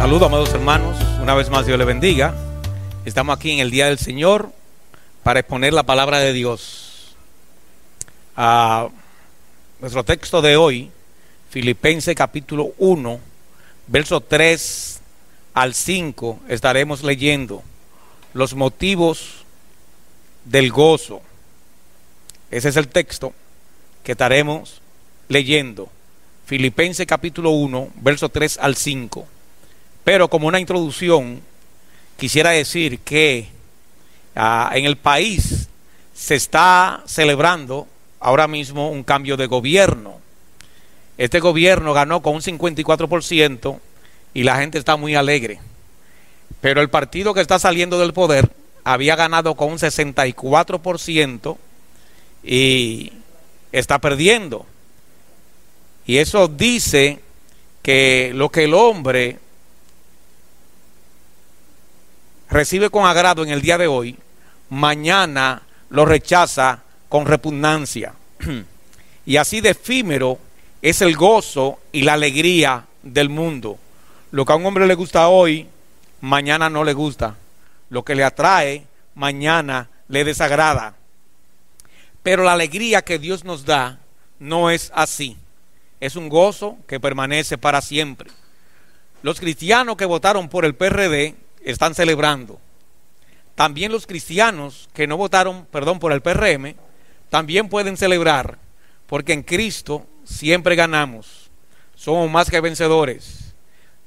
Saludos, amados hermanos, una vez más Dios les bendiga. Estamos aquí en el Día del Señor para exponer la palabra de Dios. Nuestro texto de hoy, Filipenses capítulo 1, versos 3 al 5, estaremos leyendo los motivos del gozo. Ese es el texto que estaremos leyendo, Filipenses capítulo 1, versos 3 al 5. Pero como una introducción, quisiera decir que en el país se está celebrando ahora mismo un cambio de gobierno. Este gobierno ganó con un 54% y la gente está muy alegre. Pero el partido que está saliendo del poder había ganado con un 64% y está perdiendo. Y eso dice que lo que el hombre recibe con agrado en el día de hoy, mañana lo rechaza con repugnancia. Y así de efímero es el gozo y la alegría del mundo. Lo que a un hombre le gusta hoy, mañana no le gusta. Lo que le atrae, mañana le desagrada. Pero la alegría que Dios nos da no es así. Es un gozo que permanece para siempre. Los cristianos que votaron por el PRD están celebrando. También los cristianos que no votaron, por el PRM, también pueden celebrar, porque en Cristo siempre ganamos. Somos más que vencedores.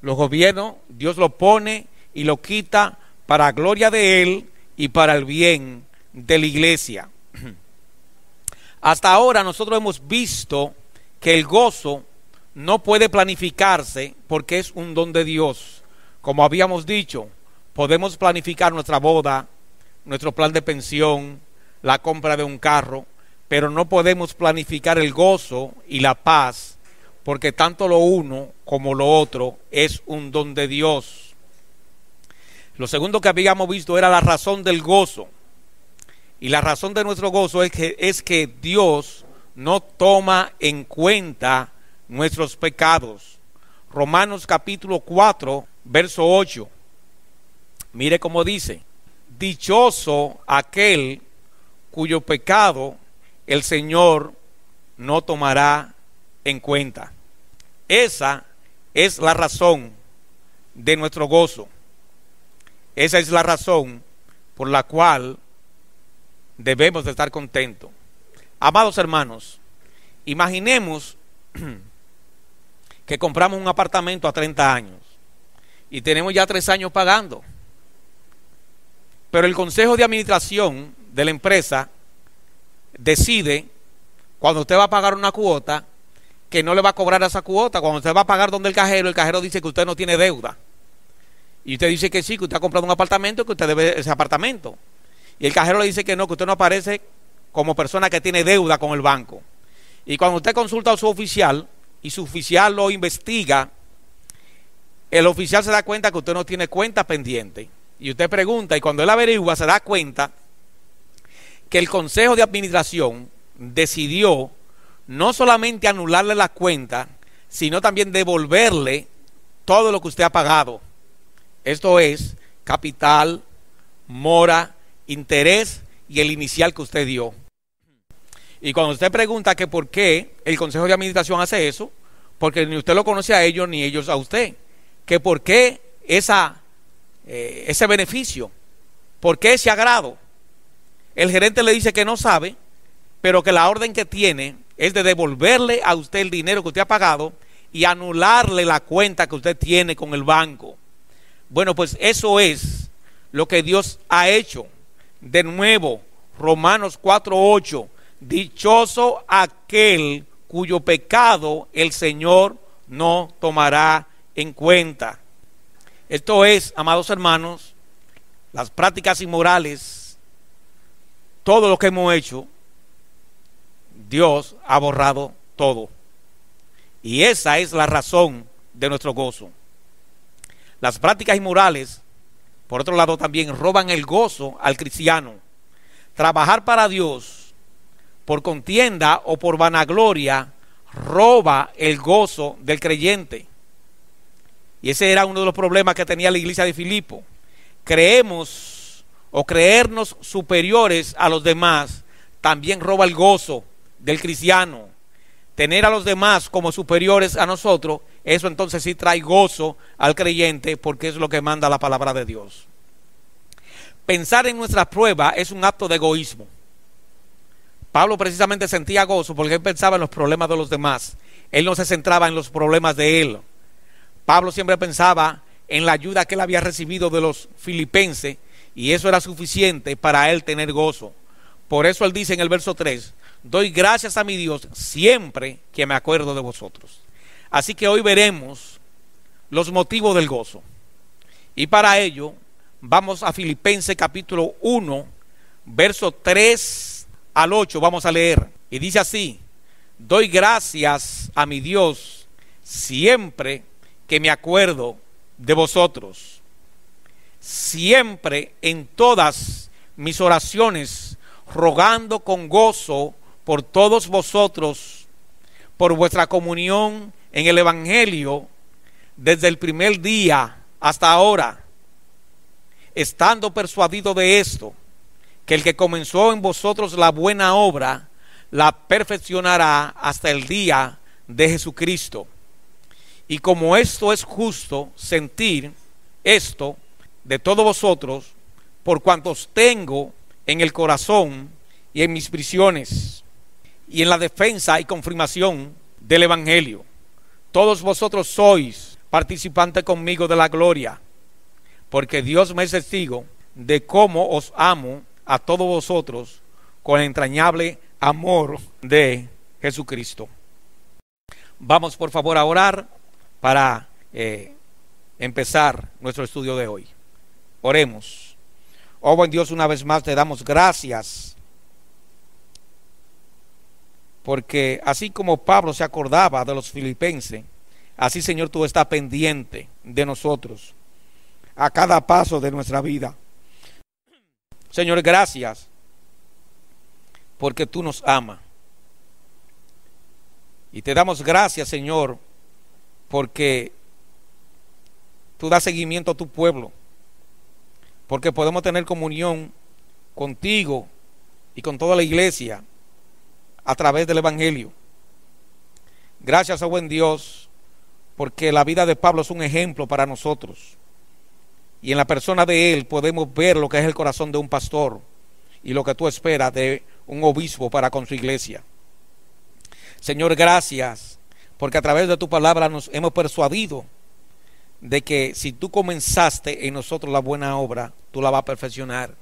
Los gobiernos, Dios lo pone y lo quita para gloria de Él y para el bien de la iglesia. Hasta ahora nosotros hemos visto que el gozo no puede planificarse porque es un don de Dios. Como habíamos dicho, podemos planificar nuestra boda, nuestro plan de pensión, la compra de un carro, pero no podemos planificar el gozo y la paz, porque tanto lo uno como lo otro es un don de Dios. Lo segundo que habíamos visto era la razón del gozo. Y la razón de nuestro gozo es que Dios no toma en cuenta nuestros pecados. Romanos capítulo 4, verso 8. Mire cómo dice: dichoso aquel cuyo pecado el Señor no tomará en cuenta. Esa es la razón de nuestro gozo. Esa es la razón por la cual debemos de estar contentos. Amados hermanos, imaginemos que compramos un apartamento a 30 años y tenemos ya 3 años pagando. Pero el consejo de administración de la empresa decide, cuando usted va a pagar una cuota, que no le va a cobrar esa cuota. Cuando usted va a pagar donde el cajero dice que usted no tiene deuda. Y usted dice que sí, que usted ha comprado un apartamento, que usted debe ese apartamento. Y el cajero le dice que no, que usted no aparece como persona que tiene deuda con el banco. Y cuando usted consulta a su oficial, y su oficial lo investiga, el oficial se da cuenta que usted no tiene cuenta pendiente. Y usted pregunta, y cuando él averigua se da cuenta que el consejo de administración decidió no solamente anularle la cuenta, sino también devolverle todo lo que usted ha pagado. Esto es capital, mora, interés y el inicial que usted dio. Y cuando usted pregunta que por qué el consejo de administración hace eso, porque ni usted lo conoce a ellos ni ellos a usted, que por qué ese beneficio, por qué ese agrado, el gerente le dice que no sabe, pero que la orden que tiene es de devolverle a usted el dinero que usted ha pagado y anularle la cuenta que usted tiene con el banco. Bueno, pues eso es lo que Dios ha hecho. De nuevo, Romanos 4:8, dichoso aquel cuyo pecado el Señor no tomará en cuenta. Esto es, amados hermanos, las prácticas inmorales, todo lo que hemos hecho, Dios ha borrado todo. Y esa es la razón de nuestro gozo. Las prácticas inmorales, por otro lado, también roban el gozo al cristiano. Trabajar para Dios por contienda o por vanagloria roba el gozo del creyente. Y ese era uno de los problemas que tenía la iglesia de Filipo. Creemos o creernos superiores a los demás también roba el gozo del cristiano. Tener a los demás como superiores a nosotros, eso entonces sí trae gozo al creyente, porque es lo que manda la palabra de Dios. Pensar en nuestra prueba es un acto de egoísmo. Pablo precisamente sentía gozo porque él pensaba en los problemas de los demás. Él no se centraba en los problemas de él. Pablo siempre pensaba en la ayuda que él había recibido de los filipenses, y eso era suficiente para él tener gozo. Por eso él dice en el verso 3, doy gracias a mi Dios siempre que me acuerdo de vosotros. Así que hoy veremos los motivos del gozo. Y para ello vamos a Filipenses capítulo 1, verso 3 al 8, vamos a leer. Y dice así, doy gracias a mi Dios siempre que me acuerdo de vosotros. Siempre en todas mis oraciones, rogando con gozo por todos vosotros, por vuestra comunión en el Evangelio, desde el primer día hasta ahora, estando persuadido de esto, que el que comenzó en vosotros la buena obra, la perfeccionará hasta el día de Jesucristo. Y como esto es justo sentir esto de todos vosotros, por cuantos tengo en el corazón y en mis prisiones, y en la defensa y confirmación del Evangelio, todos vosotros sois participantes conmigo de la gloria, porque Dios me es testigo de cómo os amo a todos vosotros con el entrañable amor de Jesucristo. Vamos por favor a orar para empezar nuestro estudio de hoy. Oremos. Oh buen Dios, una vez más te damos gracias, porque así como Pablo se acordaba de los filipenses, así Señor tú estás pendiente de nosotros a cada paso de nuestra vida. Señor, gracias porque tú nos amas. Y te damos gracias, Señor, porque tú das seguimiento a tu pueblo, porque podemos tener comunión contigo y con toda la iglesia a través del Evangelio. Gracias, oh buen Dios, porque la vida de Pablo es un ejemplo para nosotros, y en la persona de él podemos ver lo que es el corazón de un pastor y lo que tú esperas de un obispo para con su iglesia. Señor, gracias porque a través de tu palabra nos hemos persuadido de que si tú comenzaste en nosotros la buena obra, tú la vas a perfeccionar.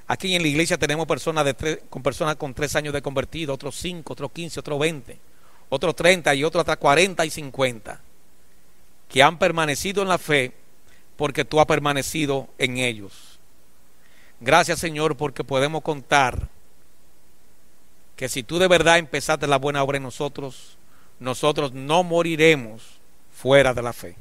Aquí en la iglesia tenemos personas con 3 años de convertido, otros 5, otros 15, otros 20, otros 30 y otros hasta 40 y 50, que han permanecido en la fe porque tú has permanecido en ellos. Gracias, Señor, porque podemos contar que si tú de verdad empezaste la buena obra en nosotros, nosotros no moriremos fuera de la fe.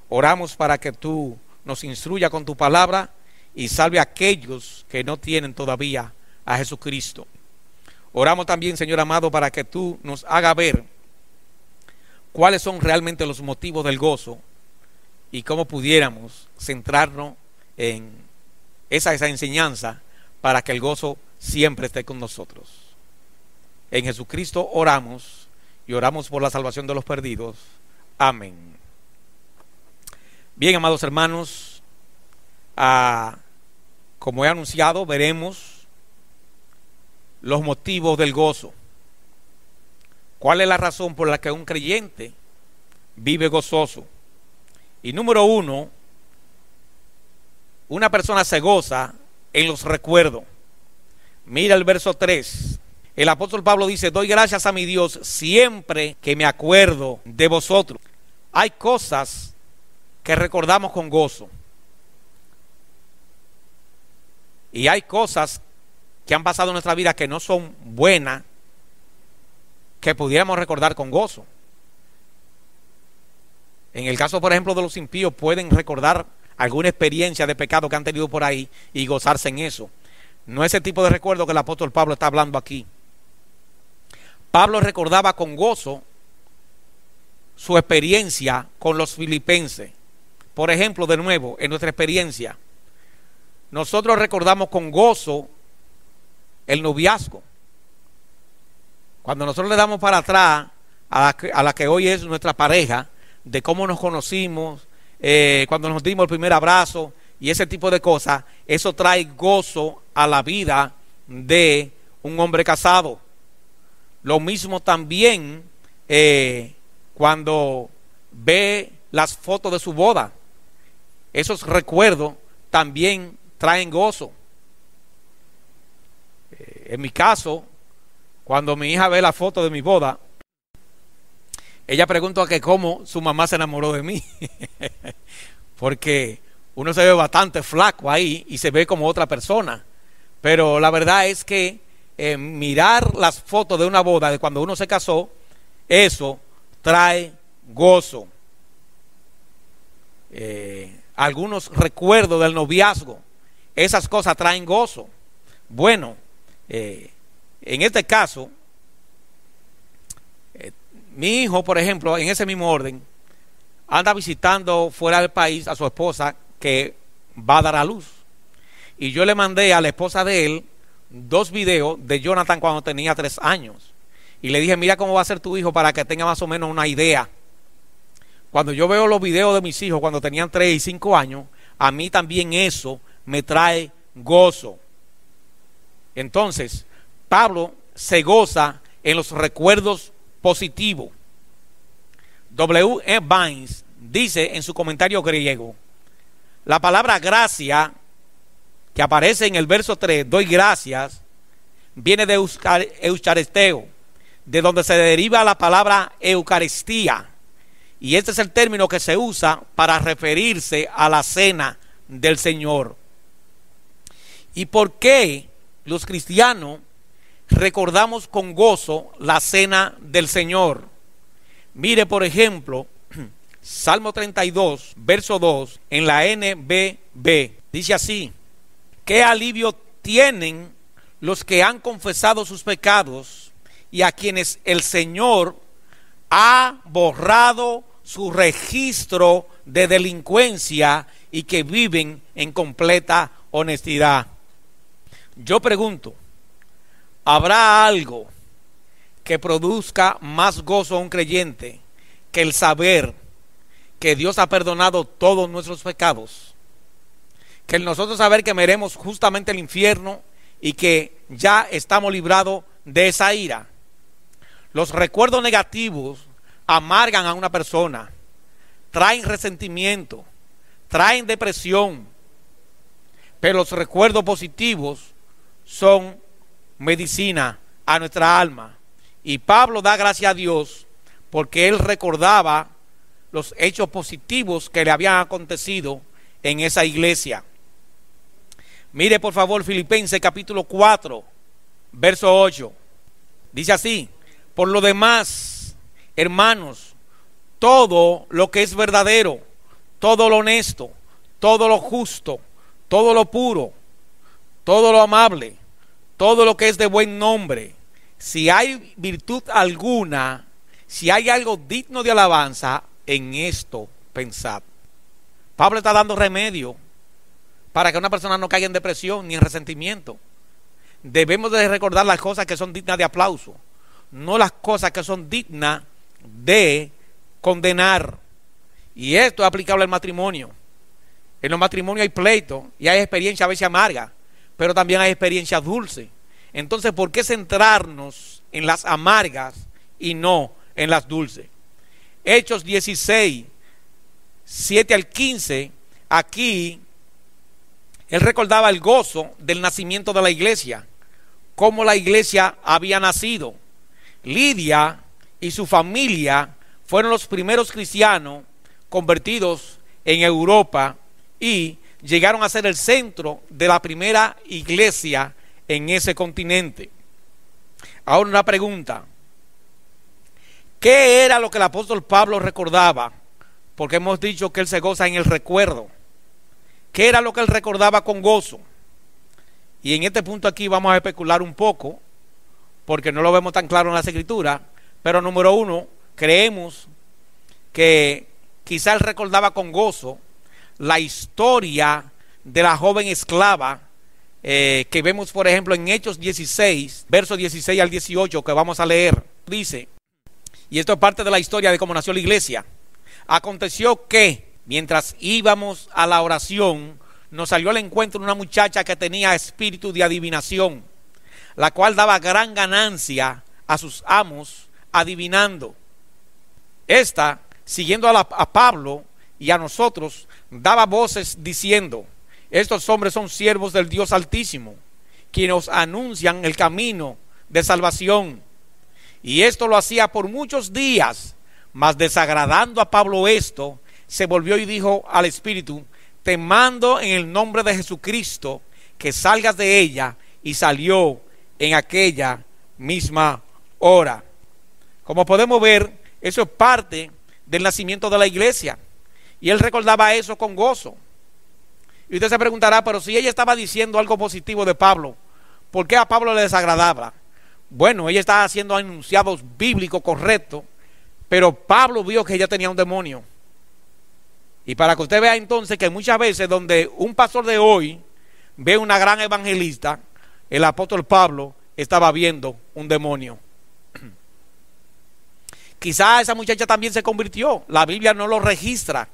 Oramos para que tú nos instruya con tu palabra y salve a aquellos que no tienen todavía a Jesucristo. Oramos también, Señor amado, para que tú nos hagas ver cuáles son realmente los motivos del gozo y cómo pudiéramos centrarnos en esa enseñanza para que el gozo siempre esté con nosotros. En Jesucristo oramos y oramos por la salvación de los perdidos. Amén. Bien, amados hermanos, como he anunciado, veremos los motivos del gozo. ¿Cuál es la razón por la que un creyente vive gozoso? Y número 1, una persona se goza en los recuerdos. Mira el verso 3. El apóstol Pablo dice, doy gracias a mi Dios siempre que me acuerdo de vosotros. Hay cosas que recordamos con gozo, y hay cosas que han pasado en nuestra vida que no son buenas, que pudiéramos recordar con gozo. En el caso, por ejemplo, de los impíos, pueden recordar alguna experiencia de pecado que han tenido por ahí y gozarse en eso. No es ese tipo de recuerdo que el apóstol Pablo está hablando aquí. Pablo recordaba con gozo su experiencia con los filipenses. Por ejemplo, de nuevo, en nuestra experiencia, nosotros recordamos con gozo el noviazgo. Cuando nosotros le damos para atrás a la que hoy es nuestra pareja, de cómo nos conocimos, cuando nos dimos el primer abrazo y ese tipo de cosas, eso trae gozo a la vida de un hombre casado. Lo mismo también cuando ve las fotos de su boda. Esos recuerdos también traen gozo. En mi caso, cuando mi hija ve la foto de mi boda, ella pregunta que cómo su mamá se enamoró de mí. Porque uno se ve bastante flaco ahí y se ve como otra persona. Pero la verdad es que mirar las fotos de una boda de cuando uno se casó, eso trae gozo. Algunos recuerdos del noviazgo, esas cosas traen gozo. Bueno, en este caso, mi hijo, por ejemplo, en ese mismo orden, anda visitando fuera del país a su esposa que va a dar a luz. Y yo le mandé a la esposa de él 2 videos de Jonathan cuando tenía 3 años. Y le dije, mira cómo va a ser tu hijo para que tenga más o menos una idea. Cuando yo veo los videos de mis hijos cuando tenían 3 y 5 años, a mí también eso me trae gozo. Entonces, Pablo se goza en los recuerdos positivos. W. E. Vines dice en su comentario griego, la palabra gracia, que aparece en el verso 3, doy gracias, viene de eucharisteo, de donde se deriva la palabra eucaristía. Y este es el término que se usa para referirse a la cena del Señor. ¿Y por qué los cristianos recordamos con gozo la cena del Señor? Mire, por ejemplo, Salmo 32, verso 2, en la NBB, dice así: qué alivio tienen los que han confesado sus pecados y a quienes el Señor ha borrado su registro de delincuencia y que viven en completa honestidad. Yo pregunto, ¿habrá algo que produzca más gozo a un creyente que el saber que Dios ha perdonado todos nuestros pecados? Que el nosotros saber que meremos justamente el infierno y que ya estamos librados de esa ira. Los recuerdos negativos amargan a una persona, traen resentimiento, traen depresión, pero los recuerdos positivos son medicina a nuestra alma. Y Pablo da gracias a Dios porque él recordaba los hechos positivos que le habían acontecido en esa iglesia. Mire por favor Filipenses capítulo 4, verso 8. Dice así: por lo demás, hermanos, todo lo que es verdadero, todo lo honesto, todo lo justo, todo lo puro, todo lo amable, todo lo que es de buen nombre, si hay virtud alguna, si hay algo digno de alabanza, en esto pensad. Pablo está dando remedio para que una persona no caiga en depresión ni en resentimiento. Debemos de recordar las cosas que son dignas de aplauso, no las cosas que son dignas de condenar. Y esto es aplicable al matrimonio. En los matrimonios hay pleito y hay experiencia a veces amarga, pero también hay experiencia dulce. Entonces, ¿por qué centrarnos en las amargas y no en las dulces? Hechos 16, 7 al 15, aquí él recordaba el gozo del nacimiento de la iglesia, cómo la iglesia había nacido. Lidia y su familia fueron los primeros cristianos convertidos en Europa y llegaron a ser el centro de la primera iglesia en ese continente. Ahora una pregunta: ¿qué era lo que el apóstol Pablo recordaba? Porque hemos dicho que él se goza en el recuerdo. ¿Qué era lo que él recordaba con gozo? Y en este punto aquí vamos a especular un poco, porque no lo vemos tan claro en las escrituras, pero número uno, creemos que quizá él recordaba con gozo la historia de la joven esclava que vemos, por ejemplo, en Hechos 16, versos 16 al 18, que vamos a leer. Dice, y esto es parte de la historia de cómo nació la iglesia. Aconteció que, mientras íbamos a la oración, nos salió al encuentro una muchacha que tenía espíritu de adivinación, la cual daba gran ganancia a sus amos adivinando. Esta, siguiendo a Pablo y a nosotros, daba voces diciendo: estos hombres son siervos del Dios Altísimo, quienes nos anuncian el camino de salvación. Y esto lo hacía por muchos días, mas desagradando a Pablo esto, se volvió y dijo al espíritu: te mando en el nombre de Jesucristo que salgas de ella. Y salió en aquella misma hora. Como podemos ver, eso es parte del nacimiento de la iglesia, y él recordaba eso con gozo. Y usted se preguntará, pero si ella estaba diciendo algo positivo de Pablo, ¿por qué a Pablo le desagradaba? Bueno, ella estaba haciendo enunciados bíblicos correctos, pero Pablo vio que ella tenía un demonio. Y para que usted vea entonces que muchas veces donde un pastor de hoy ve una gran evangelista, el apóstol Pablo estaba viendo un demonio. Quizá esa muchacha también se convirtió, la Biblia no lo registra.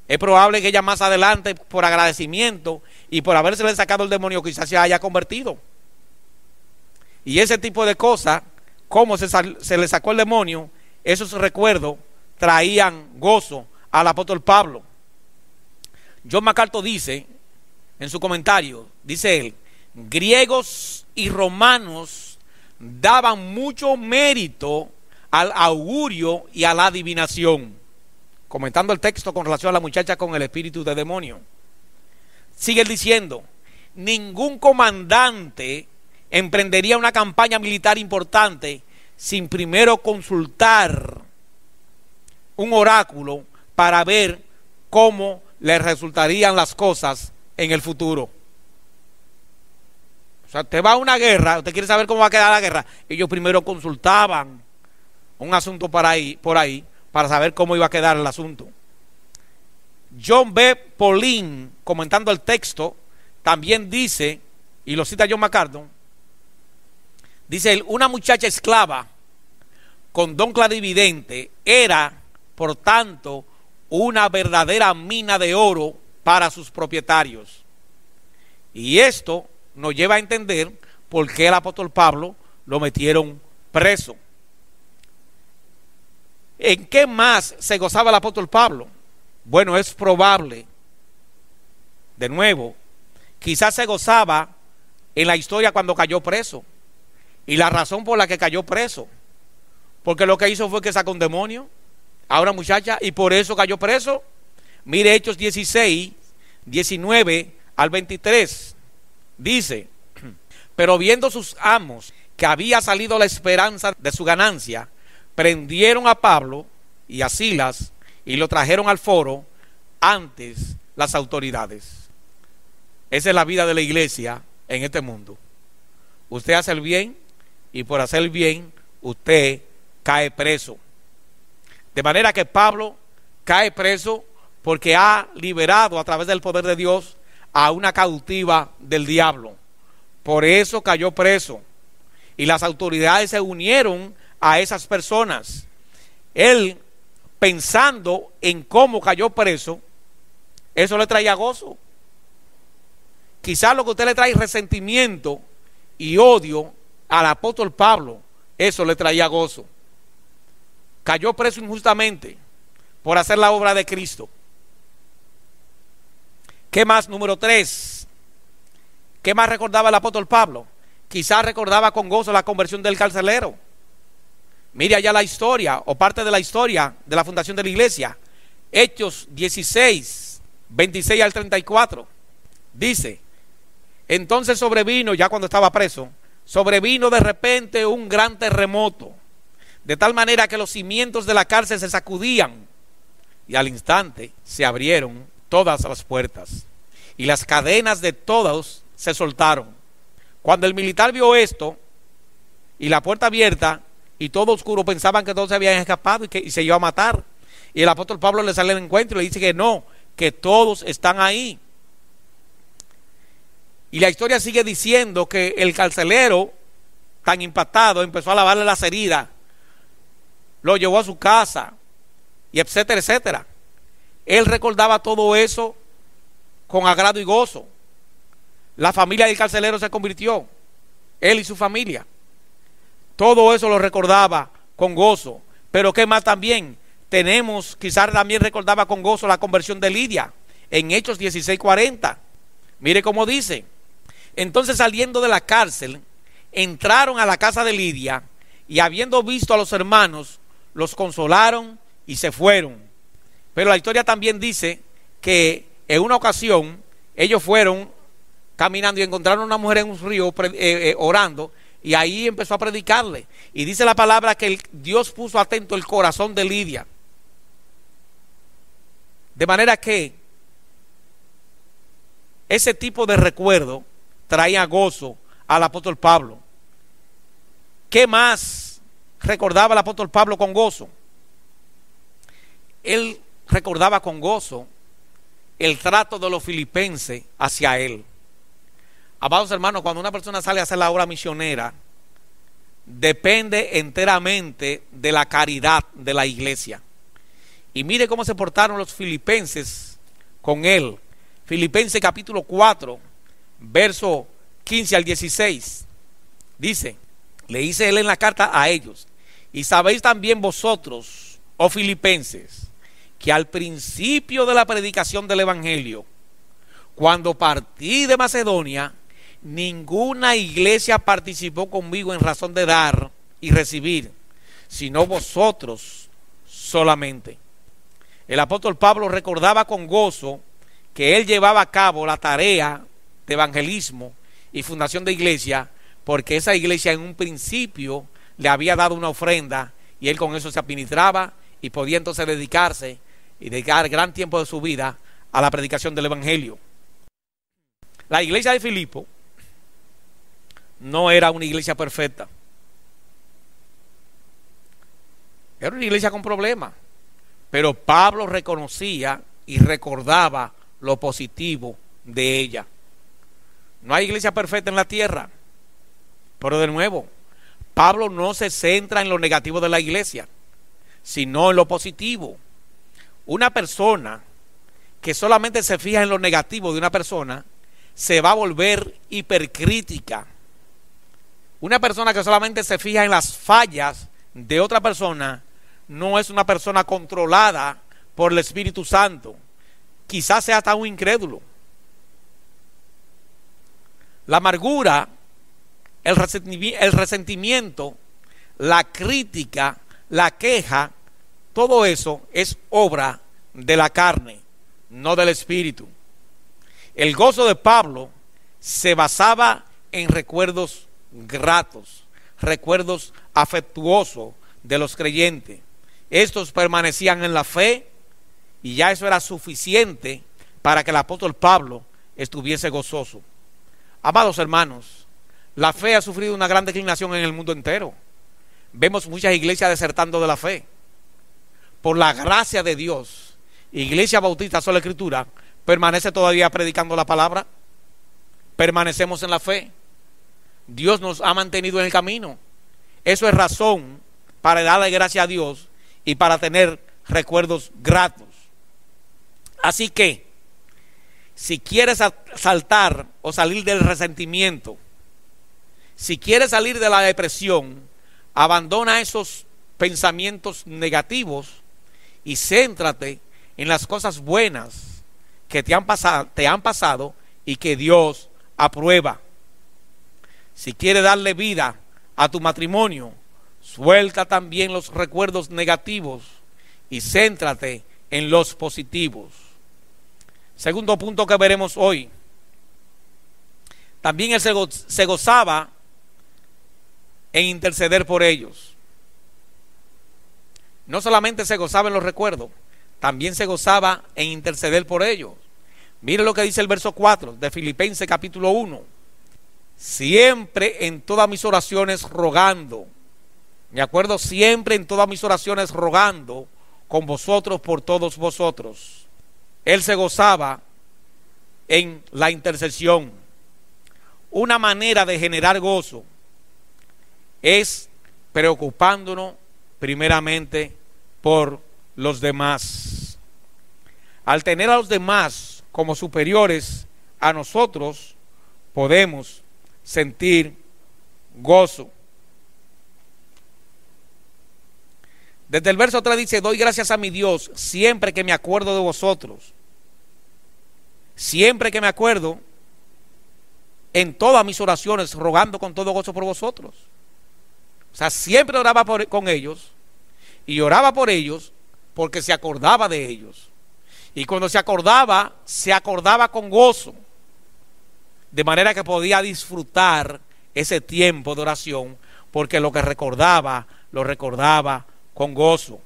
Es probable que ella más adelante, por agradecimiento y por haberse sacado el demonio, quizás se haya convertido. Y ese tipo de cosas, como se le sacó el demonio, esos recuerdos traían gozo al apóstol Pablo. John MacArthur dice, en su comentario, dice él: griegos y romanos daban mucho mérito al augurio y a la adivinación, comentando el texto con relación a la muchacha con el espíritu de demonio. Sigue diciendo: ningún comandante emprendería una campaña militar importante sin primero consultar un oráculo para ver cómo le resultarían las cosas en el futuro. O sea, usted va a una guerra, usted quiere saber cómo va a quedar la guerra. Ellos primero consultaban un asunto por ahí para saber cómo iba a quedar el asunto. John B. Pauline, comentando el texto, también dice, y lo cita John MacArthur, dice él: una muchacha esclava con don clarividente era, por tanto, una verdadera mina de oro para sus propietarios. Y esto nos lleva a entender por qué el apóstol Pablo lo metieron preso. ¿En qué más se gozaba el apóstol Pablo? Bueno, es probable, de nuevo, quizás se gozaba en la historia cuando cayó preso. Y la razón por la que cayó preso, porque lo que hizo fue que sacó un demonio a una muchacha y por eso cayó preso. Mire Hechos 16, 19 al 23. Dice: pero viendo sus amos que había salido la esperanza de su ganancia, prendieron a Pablo y a Silas y lo trajeron al foro antes las autoridades. Esa es la vida de la iglesia en este mundo. Usted hace el bien y por hacer el bien usted cae preso. De manera que Pablo cae preso porque ha liberado a través del poder de Dios a una cautiva del diablo. Por eso cayó preso. Y las autoridades se unieron a esas personas. Él, pensando en cómo cayó preso, eso le traía gozo. Quizás lo que a usted le trae resentimiento y odio al apóstol Pablo, eso le traía gozo. Cayó preso injustamente por hacer la obra de Cristo. ¿Qué más? Número 3. ¿Qué más recordaba el apóstol Pablo? Quizás recordaba con gozo la conversión del carcelero. Mire allá la historia, o parte de la historia de la fundación de la iglesia. Hechos 16, 26 al 34. Dice: entonces sobrevino, ya cuando estaba preso, sobrevino de repente un gran terremoto, de tal manera que los cimientos de la cárcel se sacudían, y al instante se abrieron todas las puertas, y las cadenas de todos se soltaron. Cuando el militar vio esto, y la puerta abierta, y todo oscuro, pensaban que todos se habían escapado y se iba a matar. Y el apóstol Pablo le sale al encuentro y le dice que no, que todos están ahí. Y la historia sigue diciendo que el carcelero, tan impactado, empezó a lavarle las heridas, lo llevó a su casa, y etcétera, etcétera. Él recordaba todo eso con agrado y gozo. La familia del carcelero se convirtió, él y su familia. Todo eso lo recordaba con gozo. Pero qué más también, quizás también recordaba con gozo la conversión de Lidia, en Hechos 16:40. Mire cómo dice: entonces, saliendo de la cárcel, entraron a la casa de Lidia, y habiendo visto a los hermanos, los consolaron y se fueron. Pero la historia también dice que en una ocasión ellos fueron caminando y encontraron a una mujer en un río orando, y ahí empezó a predicarle. Y dice la palabra que Dios puso atento el corazón de Lidia, de manera que ese tipo de recuerdo traía gozo al apóstol Pablo. ¿Qué más recordaba el apóstol Pablo con gozo? Él recordaba con gozo el trato de los filipenses hacia él. Amados hermanos, cuando una persona sale a hacer la obra misionera, depende enteramente de la caridad de la iglesia. Y mire cómo se portaron los filipenses con él. Filipenses capítulo 4, verso 15 al 16. Dice, le dice él en la carta a ellos: y sabéis también vosotros, oh filipenses, que al principio de la predicación del evangelio, cuando partí de Macedonia, ninguna iglesia participó conmigo en razón de dar y recibir, sino vosotros solamente. El apóstol Pablo recordaba con gozo que él llevaba a cabo la tarea de evangelismo y fundación de iglesia, porque esa iglesia en un principio le había dado una ofrenda, y él con eso se administraba y podía entonces dedicarse y dedicar gran tiempo de su vida a la predicación del evangelio. La iglesia de Filipo no era una iglesia perfecta, era una iglesia con problemas, pero Pablo reconocía y recordaba lo positivo de ella. No hay iglesia perfecta en la tierra, pero de nuevo, Pablo no se centra en lo negativo de la iglesia, sino en lo positivo. Una persona que solamente se fija en lo negativo de una persona se va a volver hipercrítica. Una persona que solamente se fija en las fallas de otra persona no es una persona controlada por el Espíritu Santo. Quizás sea hasta un incrédulo. La amargura, el resentimiento, la crítica, la queja, todo eso es obra de la carne, no del Espíritu. El gozo de Pablo se basaba en recuerdos gratos, recuerdos afectuosos de los creyentes. Estos permanecían en la fe, y ya eso era suficiente para que el apóstol Pablo estuviese gozoso. Amados hermanos, la fe ha sufrido una gran declinación en el mundo entero. Vemos muchas iglesias desertando de la fe. Por la gracia de Dios, Iglesia Bautista Sola Escritura permanece todavía predicando la palabra. Permanecemos en la fe. Dios nos ha mantenido en el camino. Eso es razón para darle gracias a Dios y para tener recuerdos gratos. Así que, si quieres saltar o salir del resentimiento, si quieres salir de la depresión, abandona esos pensamientos negativos y céntrate en las cosas buenas que te han pasado y que Dios aprueba. Si quieres darle vida a tu matrimonio, suelta también los recuerdos negativos y céntrate en los positivos. Segundo punto que veremos hoy. También él se gozaba en interceder por ellos. No solamente se gozaba en los recuerdos, también se gozaba en interceder por ellos. Mire lo que dice el verso 4 de Filipenses capítulo 1. Siempre en todas mis oraciones rogando. Me acuerdo, siempre en todas mis oraciones rogando con vosotros por todos vosotros. Él se gozaba en la intercesión. Una manera de generar gozo es preocupándonos primeramente por los demás. Al tener a los demás como superiores a nosotros, podemos sentir gozo. Desde el verso 3 dice: doy gracias a mi Dios siempre que me acuerdo de vosotros. Siempre que me acuerdo, en todas mis oraciones, rogando con todo gozo por vosotros. O sea, siempre oraba con ellos, y oraba por ellos porque se acordaba de ellos. Y cuando se acordaba con gozo, de manera que podía disfrutar ese tiempo de oración, porque lo que recordaba, lo recordaba con gozo.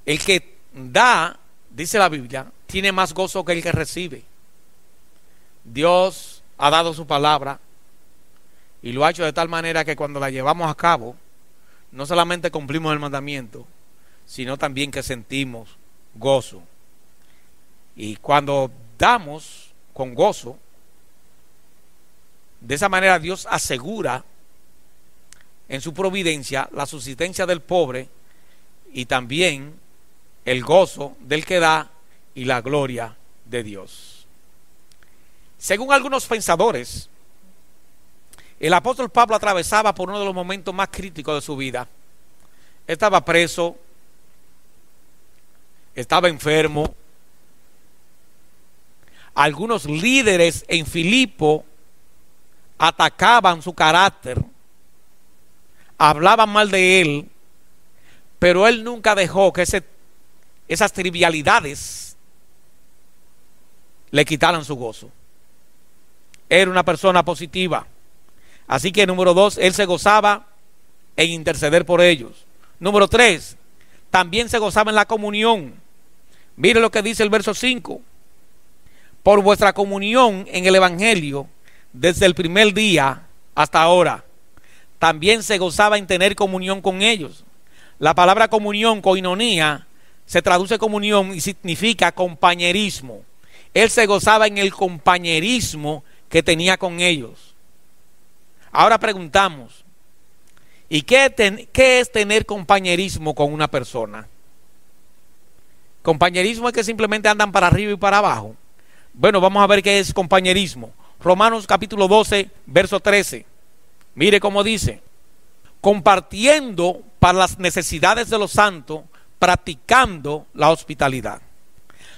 El que da, dice la Biblia, tiene más gozo que el que recibe. Dios ha dado su palabra y lo ha hecho de tal manera que cuando la llevamos a cabo, no solamente cumplimos el mandamiento, sino también que sentimos gozo. Y cuando damos con gozo, de esa manera Dios asegura en su providencia la subsistencia del pobre y también el gozo del que da y la gloria de Dios. Según algunos pensadores, el apóstol Pablo atravesaba por uno de los momentos más críticos de su vida. Estaba preso, estaba enfermo. Algunos líderes en Filipo atacaban su carácter, hablaban mal de él, pero él nunca dejó que esas trivialidades le quitaran su gozo. Era una persona positiva. Así que número 2, él se gozaba en interceder por ellos. Número 3, también se gozaba en la comunión. Mire lo que dice el verso 5. Por vuestra comunión en el Evangelio, desde el primer día hasta ahora, también se gozaba en tener comunión con ellos. La palabra comunión, koinonía, se traduce comunión y significa compañerismo. Él se gozaba en el compañerismo que tenía con ellos. Ahora preguntamos, ¿y qué es tener compañerismo con una persona? Compañerismo es que simplemente andan para arriba y para abajo. Bueno, vamos a ver qué es compañerismo. Romanos capítulo 12, verso 13. Mire cómo dice: compartiendo para las necesidades de los santos, practicando la hospitalidad.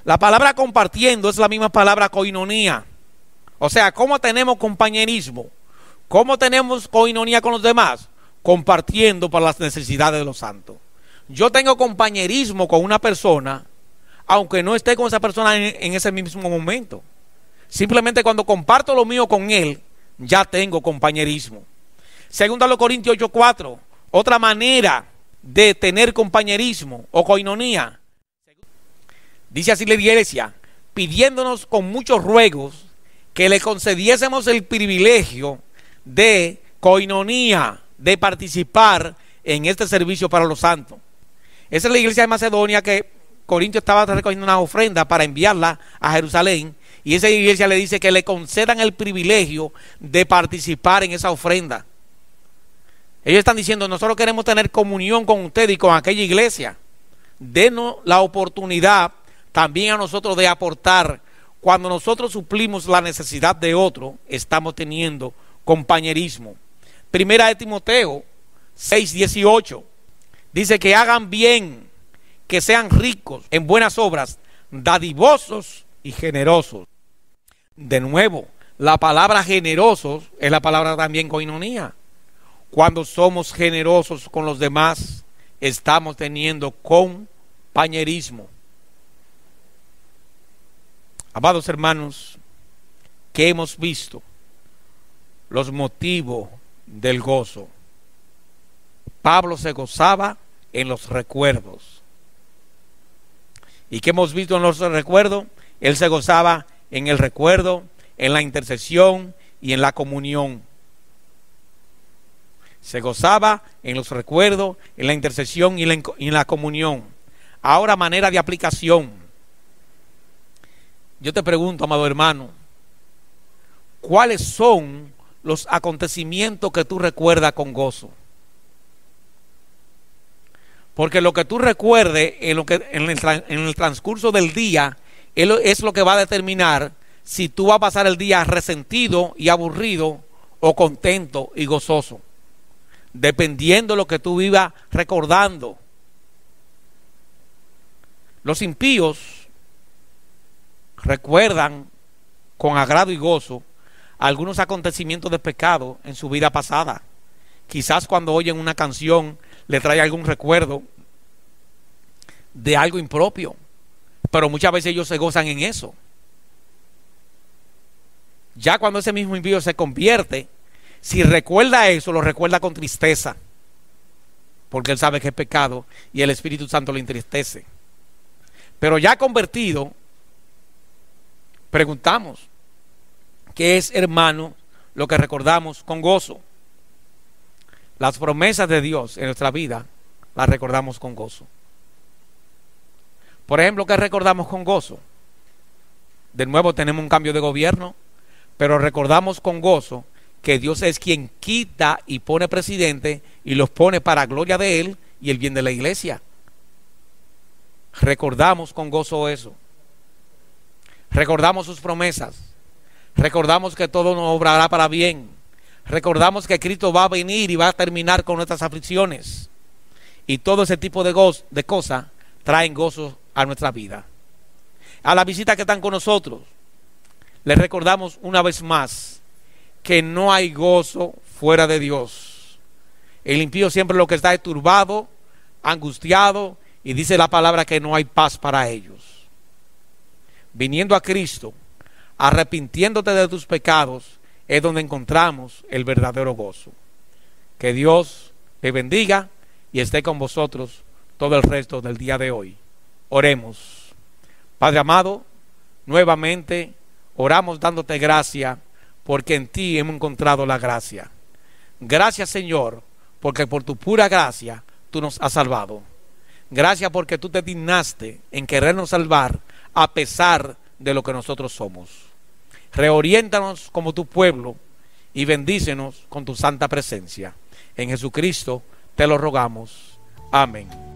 La palabra compartiendo es la misma palabra koinonía. O sea, ¿cómo tenemos compañerismo? ¿Cómo tenemos koinonía con los demás? Compartiendo para las necesidades de los santos. Yo tengo compañerismo con una persona, aunque no esté con esa persona en ese mismo momento. Simplemente cuando comparto lo mío con él, ya tengo compañerismo. Segundo a los Corintios 8:4, otra manera de tener compañerismo o koinonía. Dice así la iglesia: pidiéndonos con muchos ruegos que le concediésemos el privilegio de koinonía, de participar en este servicio para los santos. Esa es la iglesia de Macedonia, que Corintio estaba recogiendo una ofrenda para enviarla a Jerusalén, y esa iglesia le dice que le concedan el privilegio de participar en esa ofrenda. Ellos están diciendo: nosotros queremos tener comunión con usted y con aquella iglesia. Denos la oportunidad también a nosotros de aportar. Cuando nosotros suplimos la necesidad de otro, estamos teniendo compañerismo. Primera de Timoteo 6:18 dice que hagan bien, que sean ricos en buenas obras, dadivosos y generosos. De nuevo, la palabra generosos es la palabra también koinonía. Cuando somos generosos con los demás, estamos teniendo compañerismo. Amados hermanos, ¿qué hemos visto? Los motivos del gozo. Pablo se gozaba en los recuerdos. ¿Y qué hemos visto en los recuerdos? Él se gozaba en el recuerdo, en la intercesión y en la comunión. Se gozaba en los recuerdos, en la intercesión y en la comunión. Ahora, manera de aplicación. Yo te pregunto, amado hermano, ¿cuáles son los acontecimientos que tú recuerdas con gozo? Porque lo que tú recuerdes en el transcurso del día es lo que va a determinar si tú vas a pasar el día resentido y aburrido o contento y gozoso, dependiendo de lo que tú vivas recordando. Los impíos recuerdan con agrado y gozo algunos acontecimientos de pecado en su vida pasada. Quizás cuando oyen una canción le trae algún recuerdo de algo impropio, pero muchas veces ellos se gozan en eso. Ya cuando ese mismo impío se convierte, si recuerda eso, lo recuerda con tristeza, porque él sabe que es pecado y el Espíritu Santo le entristece. Pero ya convertido, preguntamos, ¿qué es, hermano, lo que recordamos con gozo? Las promesas de Dios en nuestra vida las recordamos con gozo. Por ejemplo, ¿qué recordamos con gozo? De nuevo tenemos un cambio de gobierno, pero recordamos con gozo que Dios es quien quita y pone presidente y los pone para gloria de Él y el bien de la iglesia. Recordamos con gozo eso. Recordamos sus promesas. Recordamos que todo nos obrará para bien. Recordamos que Cristo va a venir y va a terminar con nuestras aflicciones. Y todo ese tipo de cosas traen gozo a nuestra vida. A la visita que están con nosotros, les recordamos una vez más que no hay gozo fuera de Dios. El impío siempre lo que está es turbado, angustiado, y dice la palabra que no hay paz para ellos. Viniendo a Cristo, arrepintiéndote de tus pecados, es donde encontramos el verdadero gozo. Que Dios te bendiga y esté con vosotros todo el resto del día de hoy. Oremos. Padre amado, nuevamente oramos dándote gracia, porque en ti hemos encontrado la gracia. Gracias, Señor, porque por tu pura gracia tú nos has salvado. Gracias porque tú te dignaste en querernos salvar a pesar de lo que nosotros somos. Reoriéntanos como tu pueblo y bendícenos con tu santa presencia. En Jesucristo te lo rogamos. Amén.